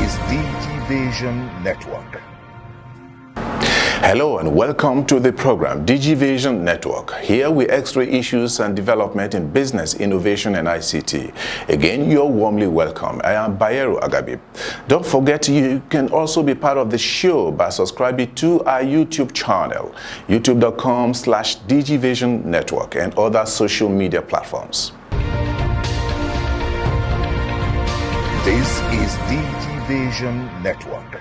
is Digivation Network. Hello and welcome to the program Digivation Network. Here we x-ray issues and development in business, innovation and ICT. Again, you're warmly welcome. I am Bayero Agabi. Don't forget you can also be part of the show by subscribing to our YouTube channel, youtube.com/Digivation Network and other social media platforms. This is Digivation Network.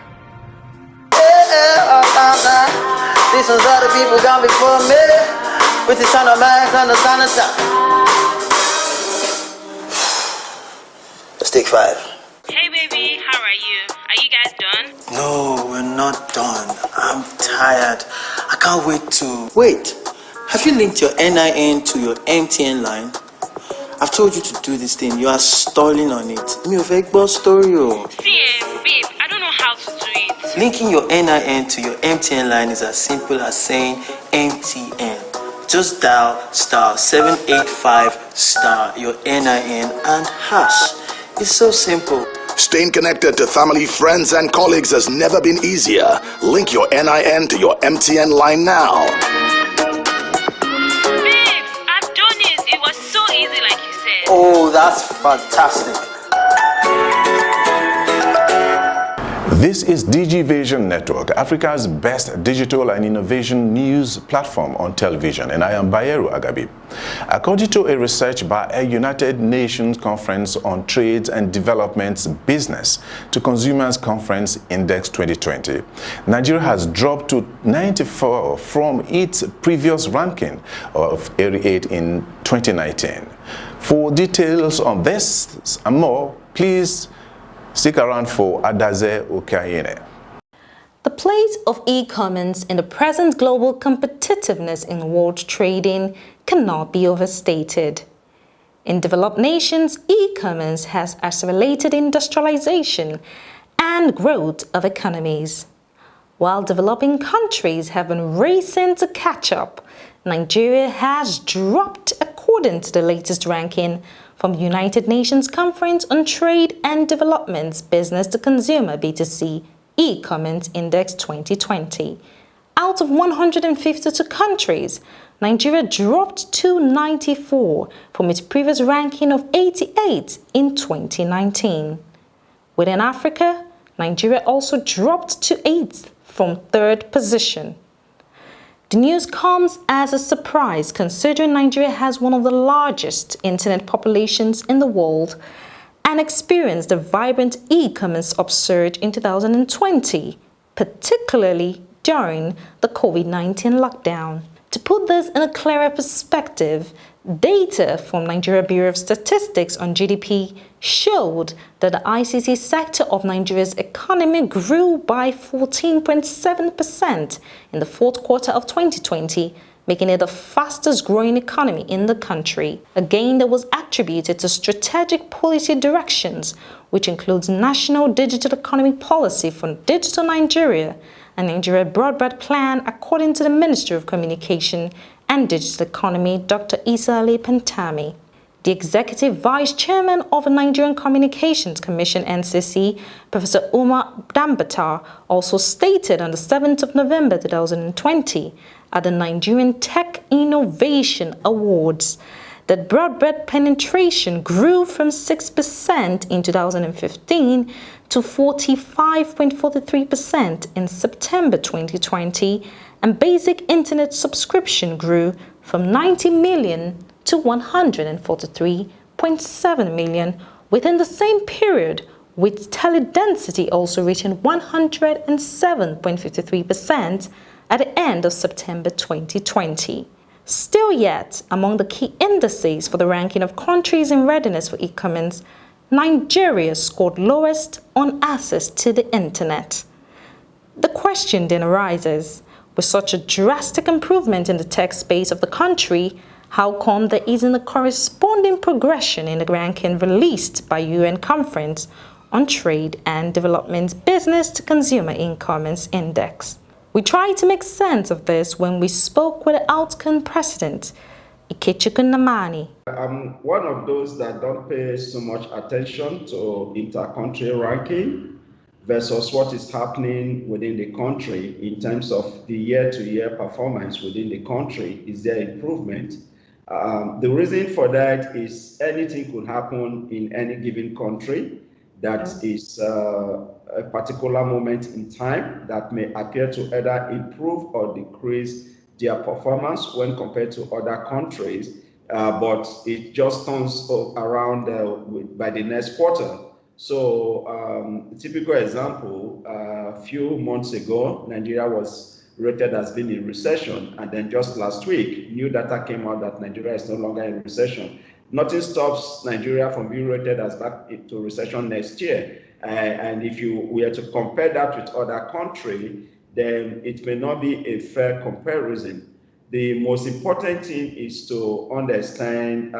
These some other people gone before me. With the sun of man, on the sun of sun. Let's take 5. Hey baby, how are you? Are you guys done? No, we're not done. I'm tired. I can't wait to... Wait, have you linked your NIN to your MTN line? I've told you to do this thing. You are stalling on it. Me of Egbo story. See, babe, I don't know how to do it. Linking your NIN to your MTN line is as simple as saying MTN. Just dial *785* your NIN and hash. It's so simple. Staying connected to family, friends, and colleagues has never been easier. Link your NIN to your MTN line now. Babes, I've done it. It was so easy like you said. Oh, that's fantastic. This is Digivation Network, Africa's best digital and innovation news platform on television, and I am Bayero Agabi. According to a research by a United Nations Conference on Trade and Development's Business to Consumers Conference Index 2020, Nigeria has dropped to 94 from its previous ranking of 88 in 2019. For details on this and more, please stick around for Adaze Okayene. The place of e-commerce in the present global competitiveness in world trading cannot be overstated. In developed nations, e-commerce has accelerated industrialization and growth of economies. While developing countries have been racing to catch up, Nigeria has dropped according to the latest ranking from the United Nations Conference on Trade and Development's Business to Consumer B2C E-Commerce Index 2020. Out of 152 countries, Nigeria dropped to 94 from its previous ranking of 88 in 2019. Within Africa, Nigeria also dropped to 8th from 3rd position. The news comes as a surprise considering Nigeria has one of the largest internet populations in the world and experienced a vibrant e-commerce upsurge in 2020, particularly during the COVID-19 lockdown. To put this in a clearer perspective, data from Nigeria Bureau of Statistics on GDP showed that the ICT sector of Nigeria's economy grew by 14.7% in the fourth quarter of 2020, making it the fastest growing economy in the country. A gain that was attributed to strategic policy directions, which includes National Digital Economy Policy for Digital Nigeria and Nigeria Broadband Plan, according to the Ministry of Communication and Digital Economy, Dr. Isa Ali Pantami. The Executive Vice Chairman of the Nigerian Communications Commission (NCC), Professor Umar Dambatar, also stated on the 7th of November 2020 at the Nigerian Tech Innovation Awards that broadband penetration grew from 6% in 2015 to 45.43% in September 2020, and basic internet subscription grew from 90 million to 143.7 million within the same period, with teledensity also reaching 107.53% at the end of September 2020. Still yet, among the key indices for the ranking of countries in readiness for e-commerce, Nigeria scored lowest on access to the internet. The question then arises, with such a drastic improvement in the tech space of the country, how come there isn't a corresponding progression in the ranking released by UN Conference on Trade and Development's Business to Consumer E-Commerce Index? We tried to make sense of this when we spoke with the outcome president, Ikechukwu Nnamani. I'm one of those that don't pay so much attention to inter-country ranking. versus what is happening within the country in terms of the year-to-year performance within the country. Is there improvement? The reason for that is anything could happen in any given country. That is a particular moment in time that may appear to either improve or decrease their performance when compared to other countries, but it just turns around by the next quarter. So a typical example, a few months ago, Nigeria was rated as being in recession, and then just last week, new data came out that Nigeria is no longer in recession. Nothing stops Nigeria from being rated as back into recession next year. And if you were to compare that with other countries, then it may not be a fair comparison. The most important thing is to understand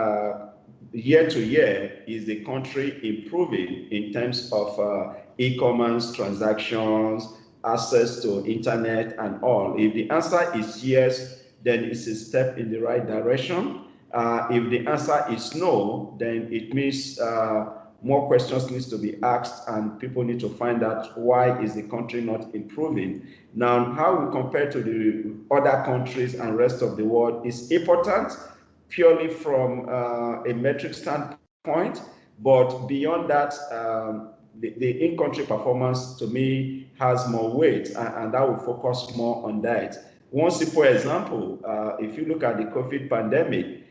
year to year, is the country improving in terms of e-commerce transactions, access to internet and all? If the answer is yes, then it's a step in the right direction. If the answer is no, then it means more questions need to be asked and people need to find out why is the country not improving. Now, how we compare to the other countries and rest of the world is important purely from a metric standpoint, but beyond that, the in-country performance to me has more weight, and I will focus more on that. One simple example, if you look at the COVID pandemic,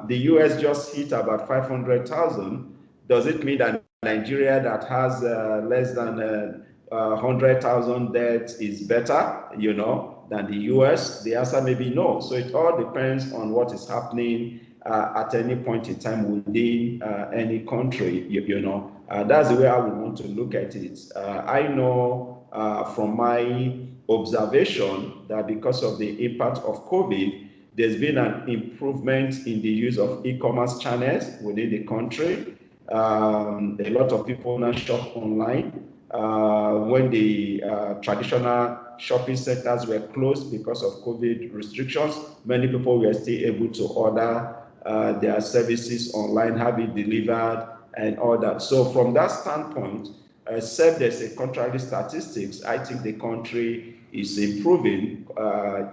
the US just hit about 500,000. Does it mean that Nigeria, that has less than 100,000 deaths, is better, than the US? The answer may be no. So it all depends on what is happening at any point in time within any country, That's the way I would want to look at it. I know from my observation that because of the impact of COVID, there's been an improvement in the use of e-commerce channels within the country. A lot of people now shop online. When the traditional shopping centers were closed because of COVID restrictions, many people were still able to order their services online, have it delivered, and all that. So from that standpoint, except there's a contrary statistics, I think the country is improving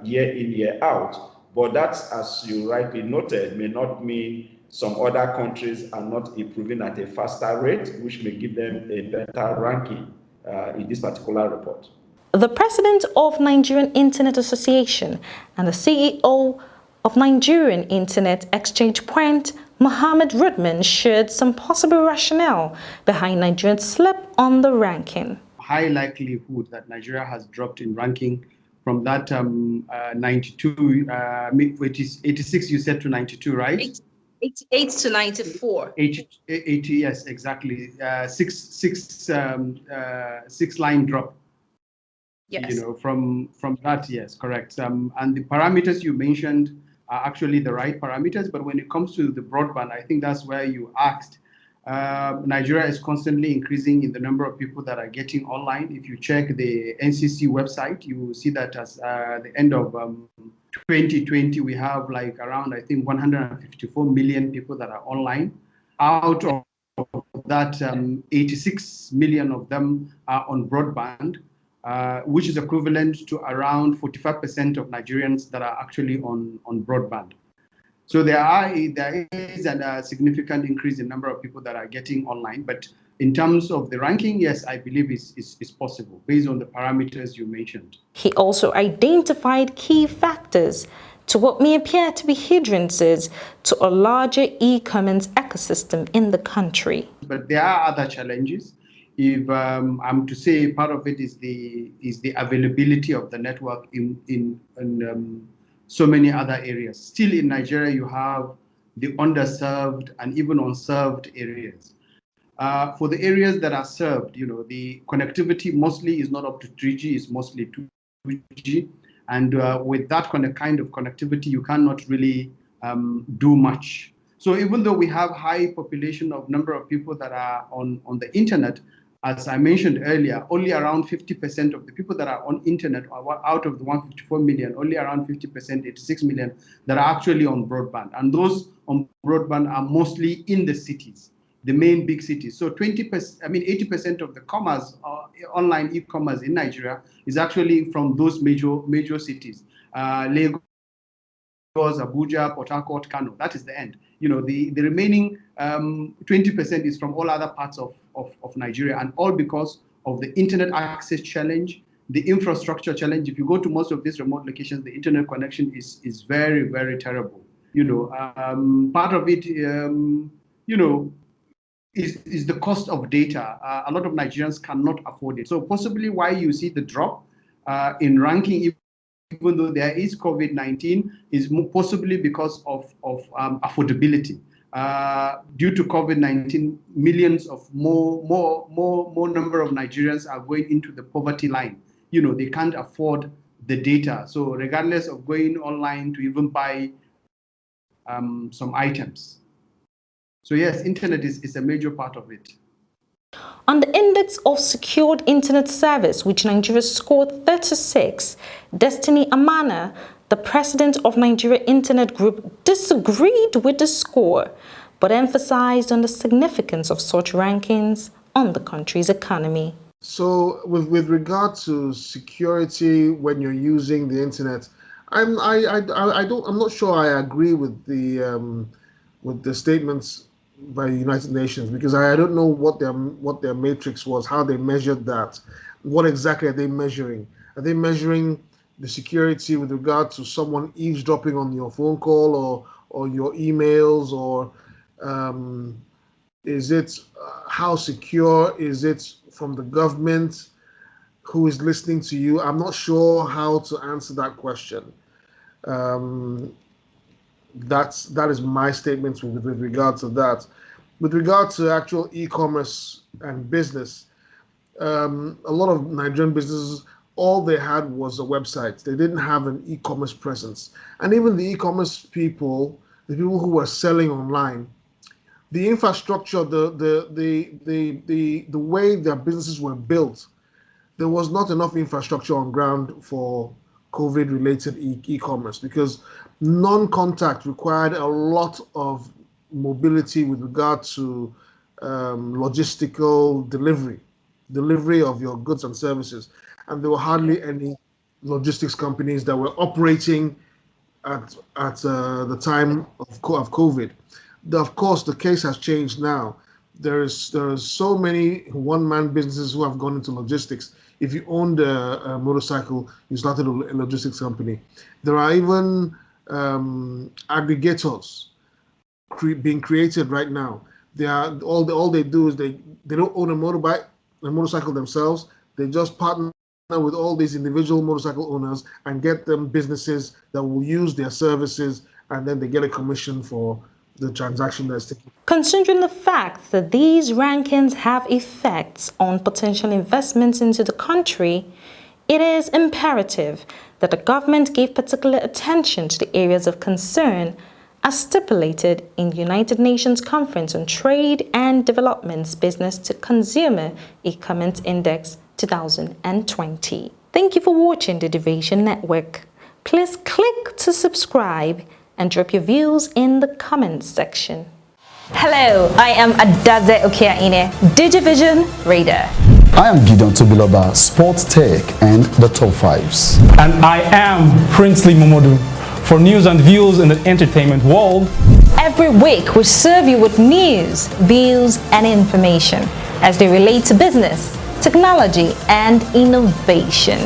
year in, year out. But that, as you rightly noted, may not mean some other countries are not improving at a faster rate, which may give them a better ranking in this particular report. The president of Nigerian Internet Association and the CEO of Nigerian Internet Exchange Point, Mohammed Rudman, shared some possible rationale behind Nigeria's slip on the ranking. High likelihood that Nigeria has dropped in ranking from that 92, which is 86, you said, to 92, right? 88 to 94. 80, yes, exactly. Six line drop. Yes. From that, yes, correct. And the parameters you mentioned are actually the right parameters, but when it comes to the broadband, I think that's where you asked. Nigeria is constantly increasing in the number of people that are getting online. If you check the NCC website, you will see that as the end of 2020, we have like around, I think, 154 million people that are online. Out of that, 86 million of them are on broadband, which is equivalent to around 45% of Nigerians that are actually on broadband. So there is a significant increase in number of people that are getting online, but in terms of the ranking, yes, I believe it's possible based on the parameters you mentioned. He also identified key factors to what may appear to be hindrances to a larger e-commerce ecosystem in the country. But there are other challenges. If I'm to say, part of it is the availability of the network in so many other areas. Still in Nigeria, you have the underserved and even unserved areas. For the areas that are served, the connectivity mostly is not up to 3G, it's mostly 2G. And with that kind of connectivity, you cannot really do much. So even though we have high population of number of people that are on the internet, as I mentioned earlier, only around 50% of the people that are on internet, out of the 154 million, only around 50%, 86 million, that are actually on broadband. And those on broadband are mostly in the cities. the main big cities. So 20%, 80% of the commerce, online e-commerce in Nigeria is actually from those major cities. Lagos, Abuja, Port Harcourt, Kano. That is the end. The remaining 20% is from all other parts of Nigeria, and all because of the internet access challenge, the infrastructure challenge. If you go to most of these remote locations, the internet connection is very, very terrible. Part of it, is the cost of data. A lot of Nigerians cannot afford it. So possibly why you see the drop in ranking, even though there is COVID-19, is possibly because of affordability. Due to COVID-19, millions of more number of Nigerians are going into the poverty line. They can't afford the data. So regardless of going online to even buy some items. So yes, internet is a major part of it. On the Index of Secured Internet Service, which Nigeria scored 36, Destiny Amana, the president of Nigeria Internet Group, disagreed with the score, but emphasized on the significance of such rankings on the country's economy. So with regard to security when you're using the internet, I'm not sure I agree with the statements by the United Nations, because I don't know what their matrix was, how they measured that. What exactly are they measuring? Are they measuring the security with regard to someone eavesdropping on your phone call or your emails, or is it how secure is it from the government who is listening to you? I'm not sure how to answer that question. That is my statement with regard to that. With regard to actual e-commerce and business, a lot of Nigerian businesses, all they had was a website. They didn't have an e-commerce presence. And even the e-commerce people, the people who were selling online, the infrastructure, the way their businesses were built, there was not enough infrastructure on ground for COVID-related e-commerce, because non-contact required a lot of mobility with regard to logistical delivery of your goods and services. And there were hardly any logistics companies that were operating at the time of COVID. Of course, the case has changed now. There's so many one-man businesses who have gone into logistics. If you owned a motorcycle, you started a logistics company. There are even aggregators being created right now. They are all they do is they don't own a motorcycle themselves. They just partner with all these individual motorcycle owners and get them businesses that will use their services, and then they get a commission for the transaction that's taking. Considering the fact that these rankings have effects on potential investments into the country, it is imperative that the government give particular attention to the areas of concern as stipulated in the United Nations Conference on Trade and Development's Business to Consumer E-Commerce Index 2020. Thank you for watching the Digivation Network. Please click to subscribe and drop your views in the comments section. Hello, I am Adaze Okeaine, Digivation Radar. I am Gideon Tobiloba, Sports Tech and the Top 5s. And I am Princely Momodu. For news and views in the entertainment world, every week we serve you with news, views, and information as they relate to business, technology, and innovation.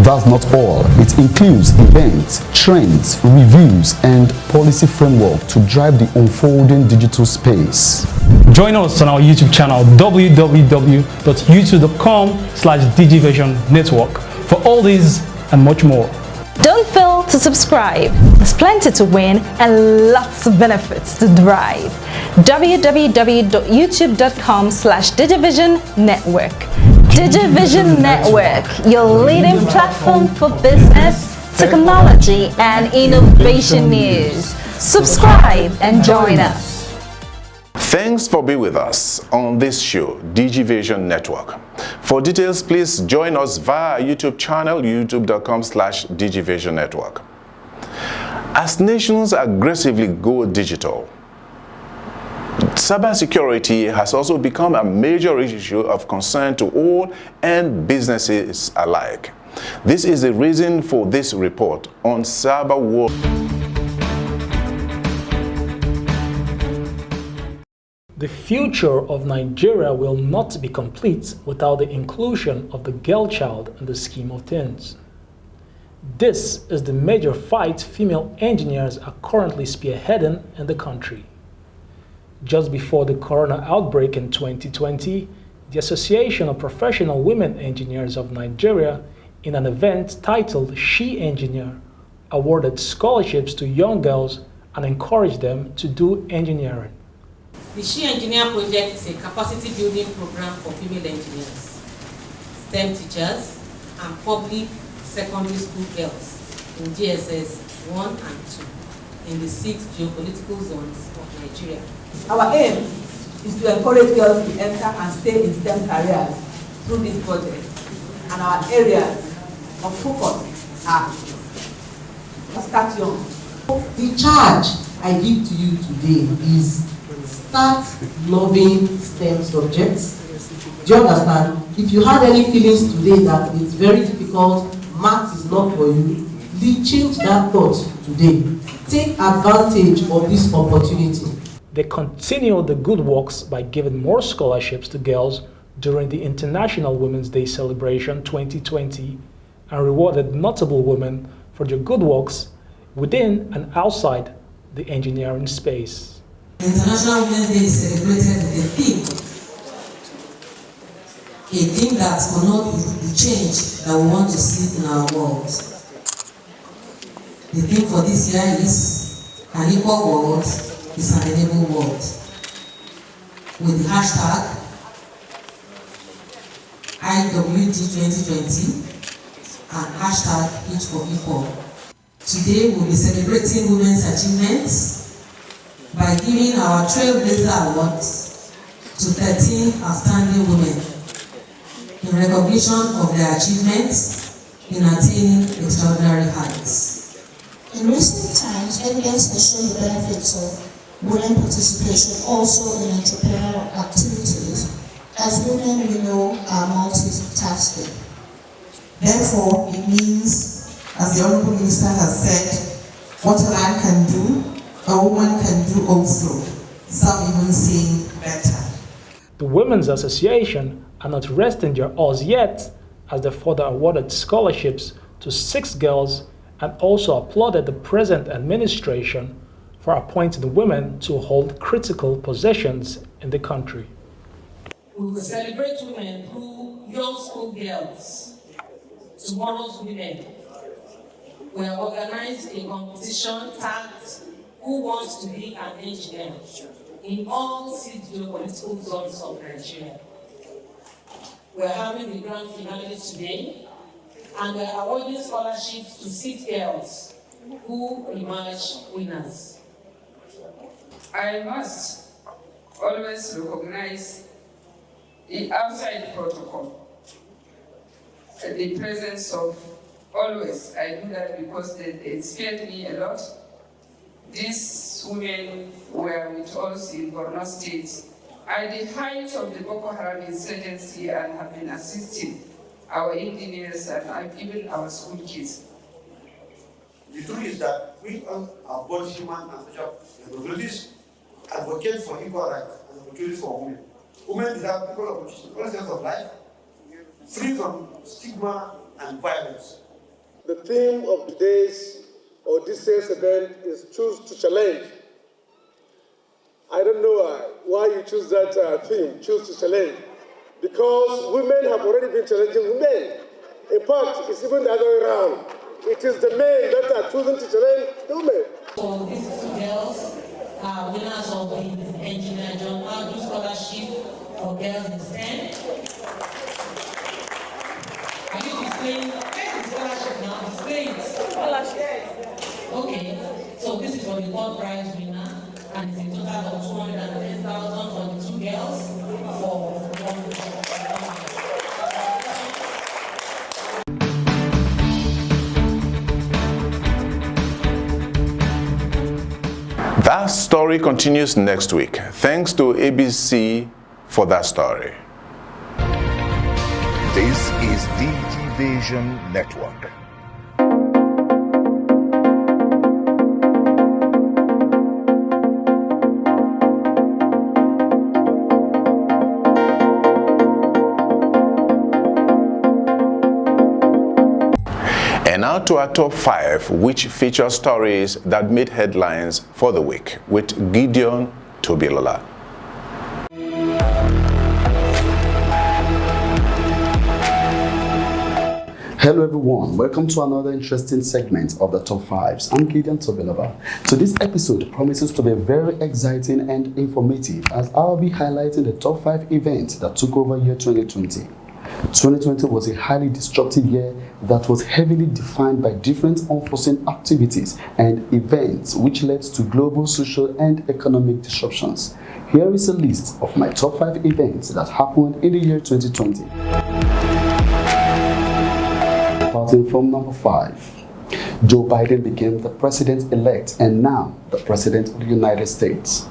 That's not all. It includes events, trends, reviews, and policy framework to drive the unfolding digital space. Join us on our YouTube channel www.youtube.com/Digivation Network for all these and much more. Don't fail to subscribe. There's plenty to win and lots of benefits to derive. www.youtube.com/Digivision Network. Digivision Network, your leading platform for business, technology, and innovation news. Subscribe and join us. Thanks for being with us on this show, Digivation Network. For details, please join us via our YouTube channel, youtube.com/Digivation Network. As nations aggressively go digital, Cybersecurity has also become a major issue of concern to all and businesses alike. This is the reason for this report on cyber war. The future of Nigeria will not be complete without the inclusion of the girl child in the scheme of things. This is the major fight female engineers are currently spearheading in the country. Just before the corona outbreak in 2020, the Association of Professional Women Engineers of Nigeria, in an event titled She Engineer, awarded scholarships to young girls and encouraged them to do engineering. The She Engineer project is a capacity building program for female engineers, STEM teachers, and public secondary school girls in GSS 1 and 2 in the 6 geopolitical zones of Nigeria. Our aim is to encourage girls to enter and stay in STEM careers through this project, and our areas of focus are start young. The charge I give to you today is start loving STEM subjects. Do you understand? If you have any feelings today that it's very difficult, math is not for you, change that thought today. Take advantage of this opportunity. They continue the good works by giving more scholarships to girls during the International Women's Day celebration 2020 and rewarded notable women for their good works within and outside the engineering space. International Women's Day is celebrated with a theme that will not be the change that we want to see in our world. The theme for this year is an equal world is an enable world, with the hashtag IWD2020 and hashtag Each for Equal. Today we'll be celebrating women's achievements by giving our Trailblazer Awards to 13 outstanding women in recognition of their achievements in attaining extraordinary heights. In recent times, evidence has shown the benefits of women participation also in entrepreneurial activities, as women we know are multitasking. Therefore, it means, as the Honourable Minister has said, what a man can do, a woman can do also. Some even saying better. The Women's Association are not resting their oars yet, as they further awarded scholarships to 6 girls and also applauded the present administration for appointing women to hold critical positions in the country. We will celebrate women through young school girls, tomorrow's women. We have organized a competition tagged Who Wants to Be an Engineer in all 6 geopolitical zones of Nigeria. We are having the grand finale today, and we are awarding scholarships to 6 girls who emerge winners. I must always recognize the outside protocol, the presence of always. I do that because they scared me a lot. These women were with us in Borno State at the height of the Boko Haram insurgency and have been assisting our engineers and even our school kids. The truth is that we are both human and social capabilities, advocate for equal rights and opportunities for women. Women deserve equal opportunities in all sense of life, free from stigma and violence. The theme of today's or this year's event is Choose to Challenge. I don't know why you choose that theme, Choose to Challenge. Because women have already been challenging men. In fact, it's even the other way around. It is the men that are choosing to challenge the women. So these 2 girls are winners of the Engineer John Arthur Scholarship for Girls in STEM. Are you displaying? Where's the scholarship now? Display it. Scholarship. Okay, so this is for the 3rd prize winner, and it's a total of 210,000 for the 2 girls for That story continues next week. Thanks to ABC for that story. This is Digivation Network. And now to our top 5, which feature stories that made headlines for the week with Gideon Tobilola. Hello everyone, welcome to another interesting segment of the Top 5s. I'm Gideon Tobilola. So this episode promises to be very exciting and informative as I'll be highlighting the top 5 events that took over year 2020. 2020 was a highly disruptive year that was heavily defined by different unforeseen activities and events which led to global social and economic disruptions. Here is a list of my top 5 events that happened in the year 2020. Starting from number 5. Joe Biden became the president-elect and now the president of the United States.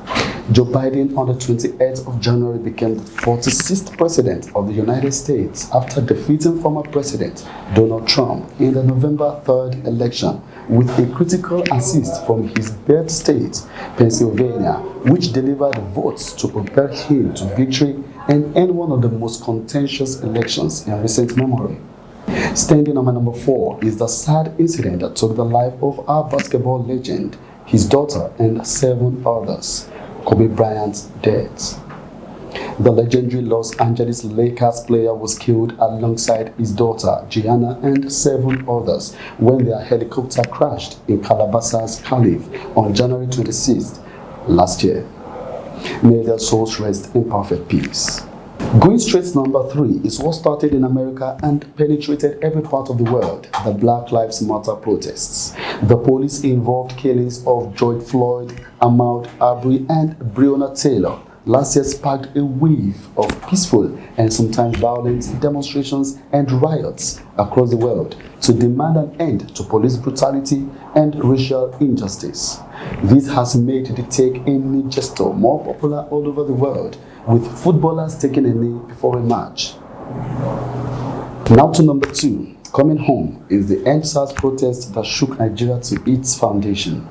Joe Biden on the 28th of January became the 46th president of the United States after defeating former president Donald Trump in the November 3rd election with a critical assist from his birth state, Pennsylvania, which delivered votes to propel him to victory and end one of the most contentious elections in recent memory. Standing on my number 4 is the sad incident that took the life of our basketball legend, his daughter, and 7 others. Kobe Bryant's death. The legendary Los Angeles Lakers player was killed alongside his daughter, Gianna, and 7 others when their helicopter crashed in Calabasas, Calif on January 26th last year. May their souls rest in perfect peace. Going straight to number 3 is what started in America and penetrated every part of the world, the Black Lives Matter protests. The police-involved killings of George Floyd, Ahmaud Arbery, and Breonna Taylor last year sparked a wave of peaceful and sometimes violent demonstrations and riots across the world to demand an end to police brutality and racial injustice. This has made the Take a Knee gesture more popular all over the world, with footballers taking a knee before a match. Now to number 2. Coming home is the EndSARS protest that shook Nigeria to its foundation.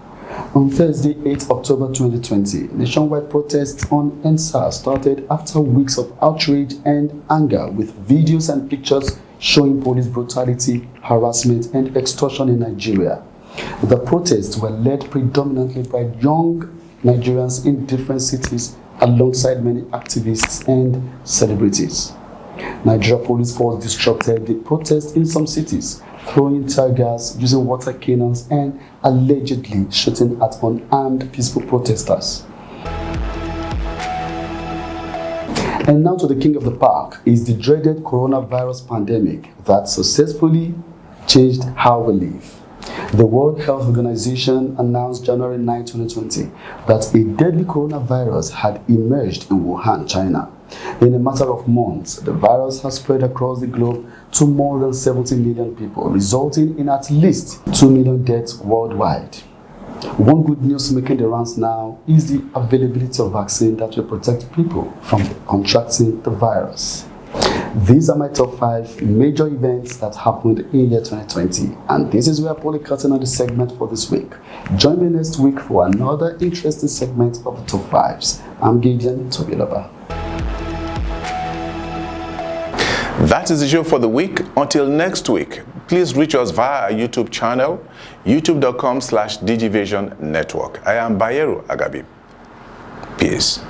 On Thursday, 8 October 2020, nationwide protests on EndSARS started after weeks of outrage and anger with videos and pictures showing police brutality, harassment, and extortion in Nigeria. The protests were led predominantly by young Nigerians in different cities alongside many activists and celebrities. Nigeria Police Force disrupted the protests in some cities, throwing tear gas, using water cannons, and allegedly shooting at unarmed peaceful protesters. And now to the king of the park is the dreaded coronavirus pandemic that successfully changed how we live. The World Health Organization announced January 9, 2020 that a deadly coronavirus had emerged in Wuhan, China. In a matter of months, the virus has spread across the globe to more than 70 million people, resulting in at least 2 million deaths worldwide. One good news making the rounds now is the availability of vaccine that will protect people from contracting the virus. These are my top 5 major events that happened in year 2020, and this is where I pull the curtain on the segment for this week. Join me next week for another interesting segment of the top 5s. I'm Gideon Tobilola. That is the show for the week. Until next week, please reach us via our YouTube channel, youtube.com/Digivation Network. I am Bayeru Agabi. Peace.